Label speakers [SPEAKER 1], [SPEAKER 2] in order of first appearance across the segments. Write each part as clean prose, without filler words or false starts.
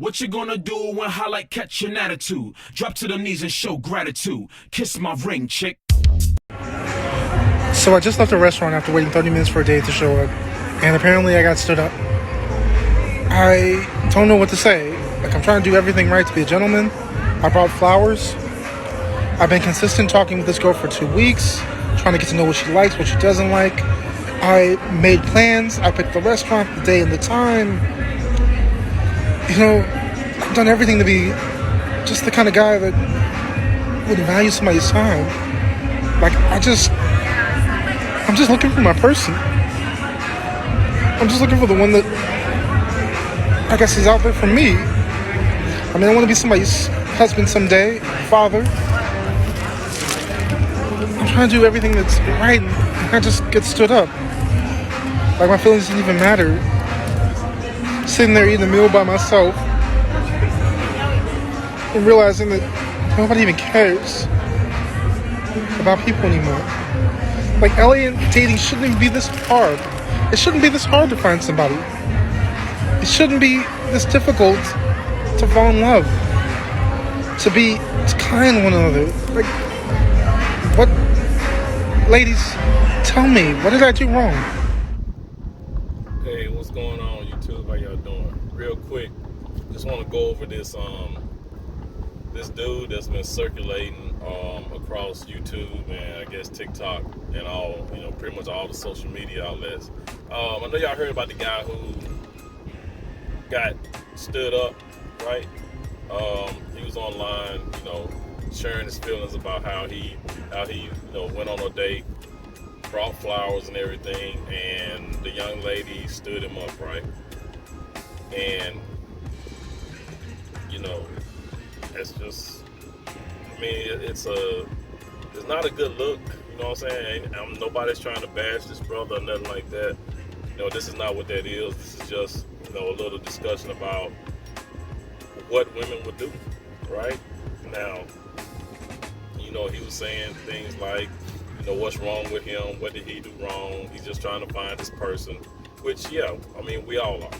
[SPEAKER 1] What you gonna do when highlight catch an attitude? Drop to the knees and show gratitude. Kiss my ring, chick.
[SPEAKER 2] So I just left a restaurant after waiting 30 minutes for a date to show up, and apparently I got stood up. I don't know what to say. Like, I'm trying to do everything right to be a gentleman. I brought flowers. I've been consistent talking with this girl for 2 weeks, trying to get to know what she likes, what she doesn't like. I made plans. I picked the restaurant, the day, and the time. You know, I've done everything to be just the kind of guy that would value somebody's time. Like, I'm just looking for my person. I'm just looking for the one that, I guess, is out there for me. I mean, I want to be somebody's husband someday, father. I'm trying to do everything that's right, and I just get stood up. Like, my feelings didn't even matter. Sitting there eating a meal by myself and realizing that nobody even cares about people anymore. Like, LA dating shouldn't even be this hard. It shouldn't be this hard to find somebody. It shouldn't be this difficult to fall in love, to be kind to one another. Like, what? Ladies, tell me, what did I do wrong?
[SPEAKER 3] Hey, what's going on, YouTube? How y'all doing? Real quick, just want to go over this this dude that's been circulating across YouTube and I guess TikTok and all, pretty much all the social media outlets. I know y'all heard about the guy who got stood up, right? He was online, sharing his feelings about how he went on a date, brought flowers and everything, and the young lady stood him up, right? And it's just, it's not a good look, you know what I'm saying? Nobody's trying to bash this brother or nothing like that. This is not what that is. This is just, a little discussion about what women would do, right? Now, he was saying things like, what's wrong with him? What did he do wrong? He's just trying to find his person, which, yeah, we all are.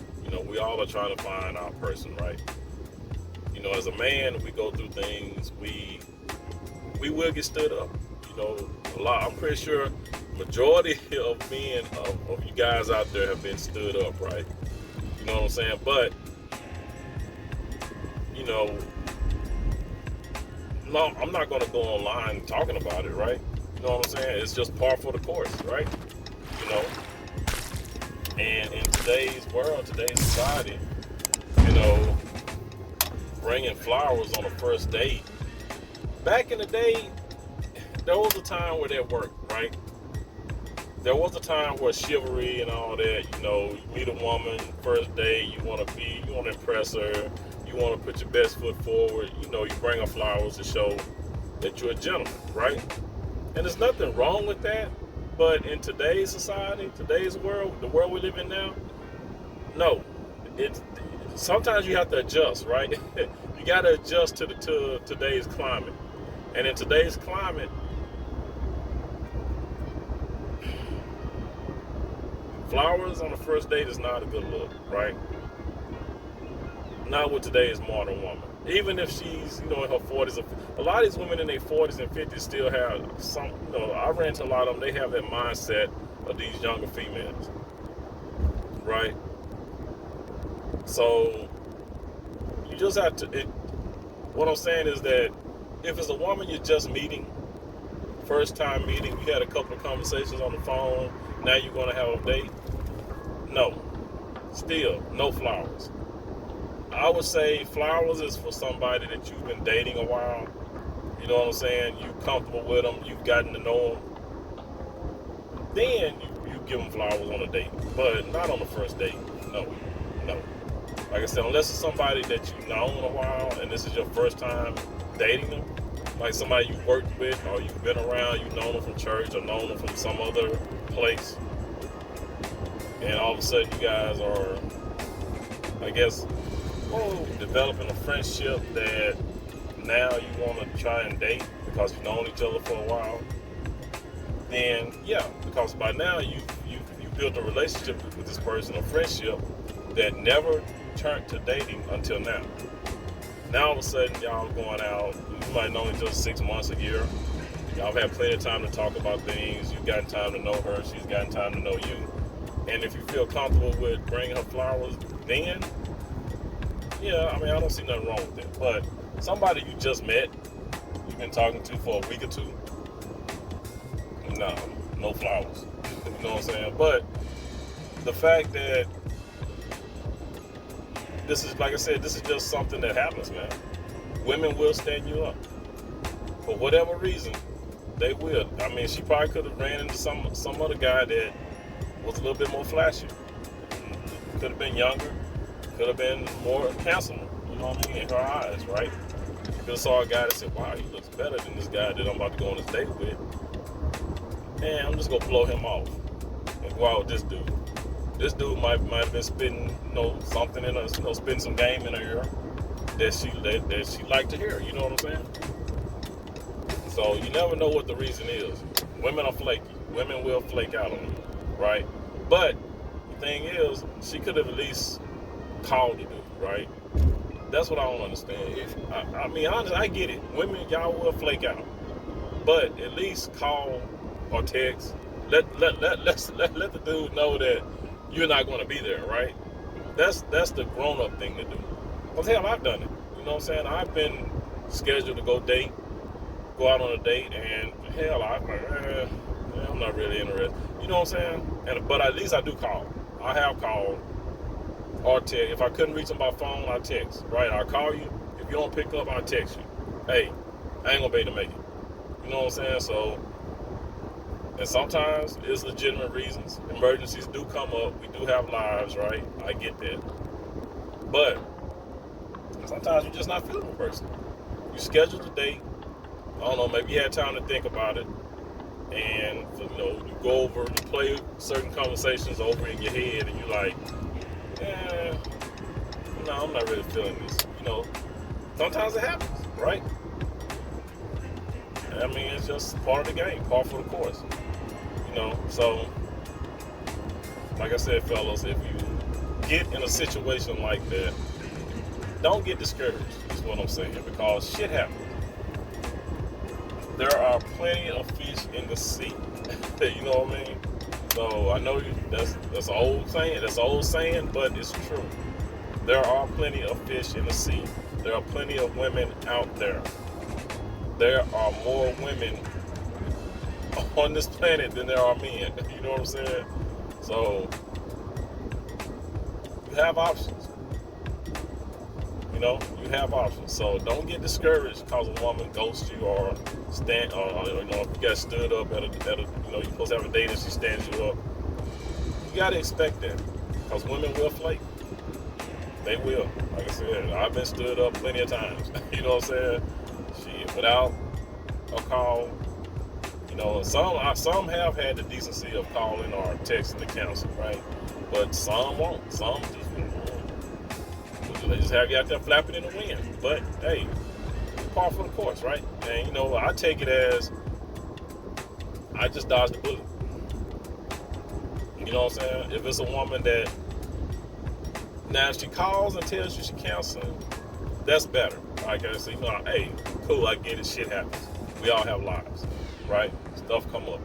[SPEAKER 3] We all are trying to find our person, right? As a man, we go through things, we will get stood up. A lot. I'm pretty sure majority of men, of you guys out there have been stood up, right? You know what I'm saying? But, no, I'm not going to go online talking about it, right? You know what I'm saying? It's just par for the course, right? And in today's world, today's society, bringing flowers on a first date. Back in the day, there was a time where that worked, right? There was a time where chivalry and all that, you meet a woman, first date, you want to impress her, you want to put your best foot forward, you bring her flowers to show that you're a gentleman, right? And there's nothing wrong with that, but in today's society, today's world, the world we live in now, no. Sometimes you have to adjust, right? You got to adjust to today's climate. And in today's climate, flowers on the first date is not a good look, right? Not with today's modern woman. Even if she's, in her 40s. A lot of these women in their 40s and 50s still have some, I ran into a lot of them, they have that mindset of these younger females, right? So, you just have to, what I'm saying is that if it's a woman you're just meeting, first time meeting, you had a couple of conversations on the phone, now you're going to have a date, no. Still, no flowers. I would say flowers is for somebody that you've been dating a while. You know what I'm saying? You're comfortable with them. You've gotten to know them. Then you give them flowers on a date. But not on the first date. No. Like I said, unless it's somebody that you've known a while and this is your first time dating them, like somebody you worked with or you've been around, you've known them from church or known them from some other place, and all of a sudden you guys are, I guess, developing a friendship that now you want to try and date because you've known each other for a while, then yeah, because by now you built a relationship with this person, a friendship that never turned to dating until now. Now all of a sudden y'all going out. You might know each other 6 months, a year. Y'all have plenty of time to talk about things. You've gotten time to know her. She's gotten time to know you. And if you feel comfortable with bringing her flowers, then yeah, I mean, I don't see nothing wrong with it. But somebody you just met, you've been talking to for a week or two, no flowers. You know what I'm saying? But the fact that this is, like I said, this is just something that happens, man. Women will stand you up. For whatever reason, they will. I mean, she probably could have ran into some other guy that was a little bit more flashy. Could have been younger. Could have been more handsome. You know what I mean? In her eyes, right? You could have saw a guy that said, wow, he looks better than this guy that I'm about to go on this date with. And I'm just going to blow him off and go out with this dude. This dude might have been spitting, something in her, spitting some game in her ear that she liked to hear. You know what I'm saying? So you never know what the reason is. Women are flaky. Women will flake out on you, right? But the thing is, she could have at least called the dude, right? That's what I don't understand. I mean, honestly, I get it. Women, y'all will flake out, but at least call or text. Let the dude know that you're not going to be there, right? That's the grown-up thing to do. Because hell, I've done it. You know what I'm saying? I've been scheduled to go out on a date, and hell, I'm like, I'm not really interested. You know what I'm saying? But at least I do call. I have called or text. If I couldn't reach him by phone, I text. Right? I'll call you. If you don't pick up, I'll text you. Hey, I ain't gonna be able to make it. You know what I'm saying? So, and sometimes it's legitimate reasons. Emergencies do come up. We do have lives, right? I get that. But sometimes you're just not feeling the person. You schedule the date. I don't know, maybe you had time to think about it, and you go over, you play certain conversations over in your head, and you're like, no, I'm not really feeling this. Sometimes it happens, right? I mean, it's just part of the game, part for the course. So like I said, fellas, if you get in a situation like that, don't get discouraged, is what I'm saying, because shit happens. There are plenty of fish in the sea. You know what I mean? So I know that's an old saying. That's an old saying, but it's true. There are plenty of fish in the sea. There are plenty of women out there. There are more women on this planet than there are men. You know what I'm saying? So you have options. You have options. So don't get discouraged because a woman ghosts you or if you got stood up at a you're supposed to have a date and she stands you up. You got to expect that because women will flake. They will. Like I said, I've been stood up plenty of times. You know what I'm saying? Shit, without a call. Some have had the decency of calling or texting the counsel, right? But some won't. Some they just have you out there flapping in the wind. But hey, par for the course, right? And I take it as I just dodged the bullet. You know what I'm saying? If it's a woman that now if she calls and tells you she canceling, that's better. Like I say, hey, cool, I get it. Shit happens. We all have lives, right? Stuff come up,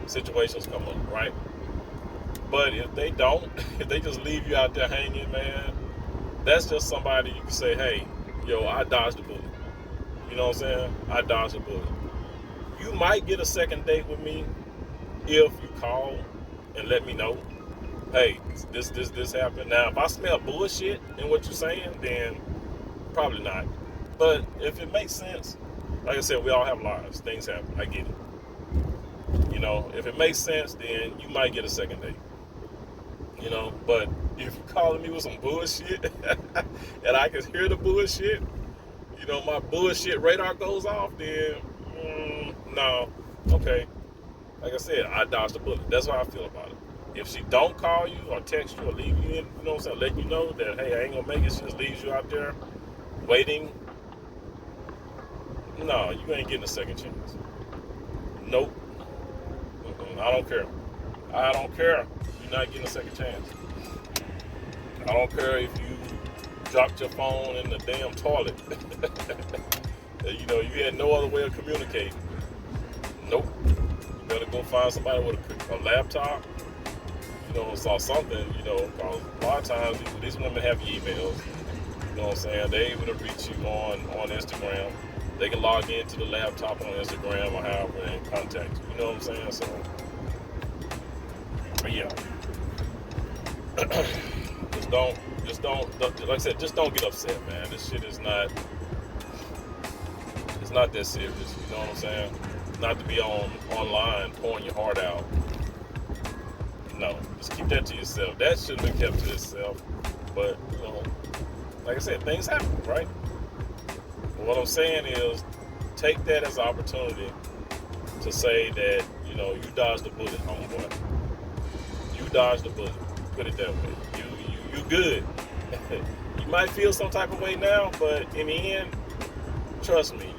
[SPEAKER 3] situations come up, right? But if they don't, if they just leave you out there hanging, man, that's just somebody you can say, hey, I dodged the bullet. You know what I'm saying? I dodged the bullet. You might get a second date with me if you call and let me know, hey, this happened. Now, if I smell bullshit in what you're saying, then probably not. But if it makes sense, like I said, we all have lives. Things happen. I get it. If it makes sense, then you might get a second date. But if you're calling me with some bullshit and I can hear the bullshit, my bullshit radar goes off, then no. Okay. Like I said, I dodged the bullet. That's how I feel about it. If she don't call you or text you or leave you in, letting you know that, hey, I ain't gonna make it, she just leaves you out there waiting, no, you ain't getting a second chance. Nope. I don't care. I don't care. You're not getting a second chance. I don't care if you dropped your phone in the damn toilet. You know, you had no other way of communicating. Nope. You better go find somebody with a laptop, you know, or something, you know, because a lot of times these women have emails, you know what I'm saying? They're able to reach you on Instagram. They can log into the laptop on Instagram or however and contact you, you know what I'm saying? So, but yeah. just don't, like I said, just don't get upset, man. This shit is not, it's not that serious, you know what I'm saying? Not to be online pouring your heart out. No, just keep that to yourself. That shouldn't be kept to yourself. But, you know, like I said, things happen, right? But what I'm saying is, take that as an opportunity to say that, you know, you dodged the bullet, homeboy. You dodged the bullet. Put it that way. You good. You might feel some type of way now, but in the end, trust me,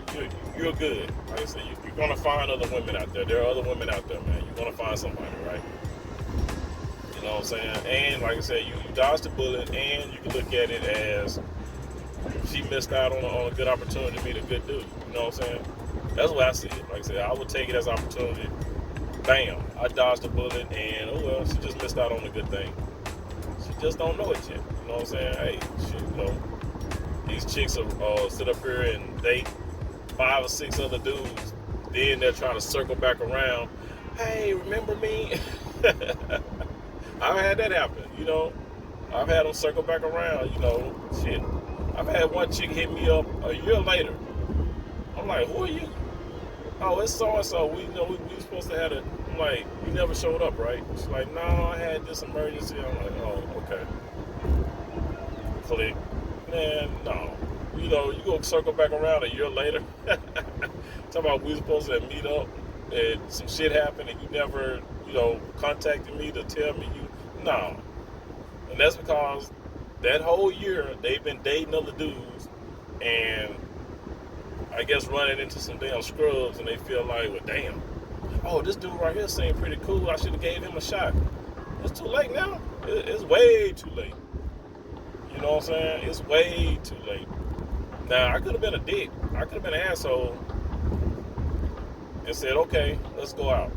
[SPEAKER 3] you're good. Like I said, you're gonna find other women out there. There are other women out there, man. You're gonna find somebody, right? You know what I'm saying? And like I said, you dodged the bullet, and you can look at it as she missed out on a good opportunity to meet a good dude. You know what I'm saying? That's what I see it. Like I said, I would take it as an opportunity. Bam, I dodged the bullet, and oh well, she just missed out on a good thing. She just don't know it yet. You know what I'm saying? Hey, shit, you know, these chicks will sit up here and date 5 or 6 other dudes. Then they're trying to circle back around. Hey, remember me? I've had that happen, you know. I've had them circle back around, you know. Shit. I've had one chick hit me up a year later. I'm like, who are you? Oh, it's so-and-so. We were supposed to have it. I'm like, you never showed up, right? She's like, no, I had this emergency. I'm like, oh, okay. Click. Man, no. You know, you go circle back around a year later. Talking about we were supposed to meet up and some shit happened and you never, you know, contacted me to tell me no. And that's because that whole year they've been dating other dudes and I guess running into some damn scrubs and they feel like, well, damn, oh, this dude right here seemed pretty cool. I should have gave him a shot. It's too late now. It's way too late. You know what I'm saying? It's way too late. Now, I could have been a dick. I could have been an asshole and said, okay, let's go out.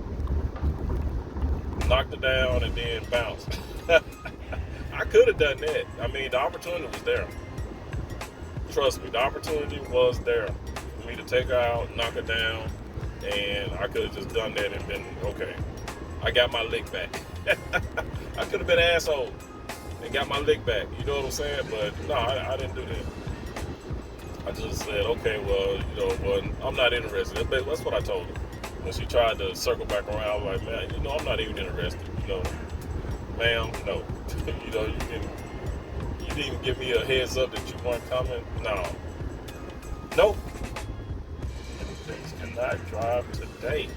[SPEAKER 3] Knocked her down and then bounced. I could have done that. I mean, the opportunity was there. Trust me, the opportunity was there for me to take her out, knock her down, and I could have just done that and been, okay, I got my lick back. I could have been an asshole and got my lick back. You know what I'm saying? But no, I didn't do that. I just said, okay, well, you know, well, I'm not interested. That's what I told her. When she tried to circle back around, I was like, man, you know, I'm not even interested. You know, ma'am, no. You know, you didn't even give me a heads up that you weren't coming. No. Nope. Things cannot drive today.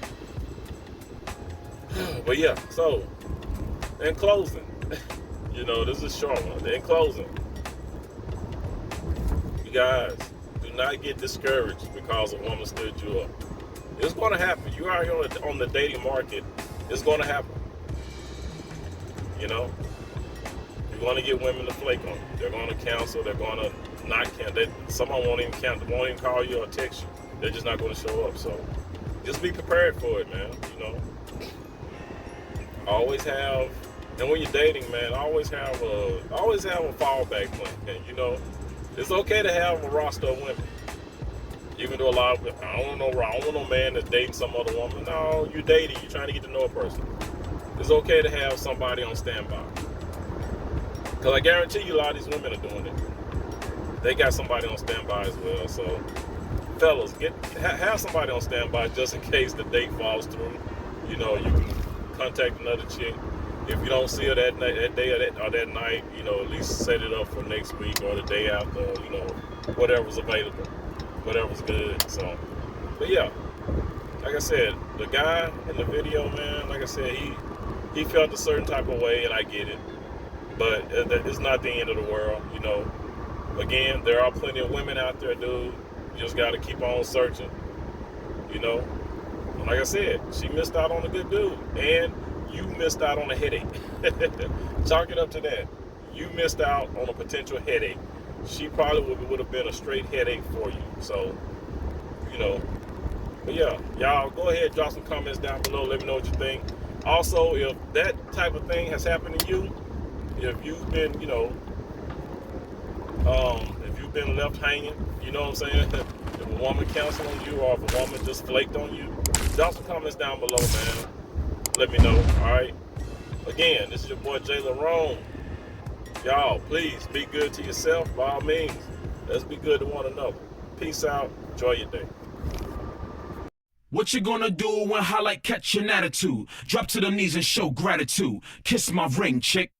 [SPEAKER 3] But yeah, so, in closing, you know, this is a short one. In closing, you guys, do not get discouraged because a woman stood you up. It's going to happen. You out here on the dating market, it's going to happen. You know, you're going to get women to flake on you. They're going to cancel. They're going to not cancel. Someone won't even cancel. Won't even call you or text you. They're just not going to show up. So just be prepared for it, man. You know, always have. And when you're dating, man, always have a fallback plan. You know, it's okay to have a roster of women. Even though a lot of, I don't want no man that's dating some other woman. No, you're dating. You're trying to get to know a person. It's okay to have somebody on standby. Because I guarantee you a lot of these women are doing it. They got somebody on standby as well. So, fellas, have somebody on standby just in case the date falls through. You know, you can contact another chick. If you don't see her that day or that night, you know, at least set it up for next week or the day after, you know, whatever's available. Whatever's good. So, but yeah, like I said, the guy in the video, man, like I said, he felt a certain type of way, and I get it. But it's not the end of the world, you know. Again, there are plenty of women out there, dude. You just got to keep on searching, you know. And like I said, she missed out on a good dude, and you missed out on a headache. Chalk it up to that. You missed out on a potential headache she probably would have been a straight headache for you. So, you know, but yeah, y'all go ahead, drop some comments down below. Let me know what you think. Also, if that type of thing has happened to you, if you've been, you know, if you've been left hanging, you know what I'm saying? If a woman canceled on you or if a woman just flaked on you, drop some comments down below, man. Let me know, all right? Again, this is your boy Jay Larone. Y'all, please be good to yourself. By all means, let's be good to one another. Peace out. Enjoy your day.
[SPEAKER 1] What you gonna do when highlight catch an attitude? Drop to the knees and show gratitude. Kiss my ring, chick.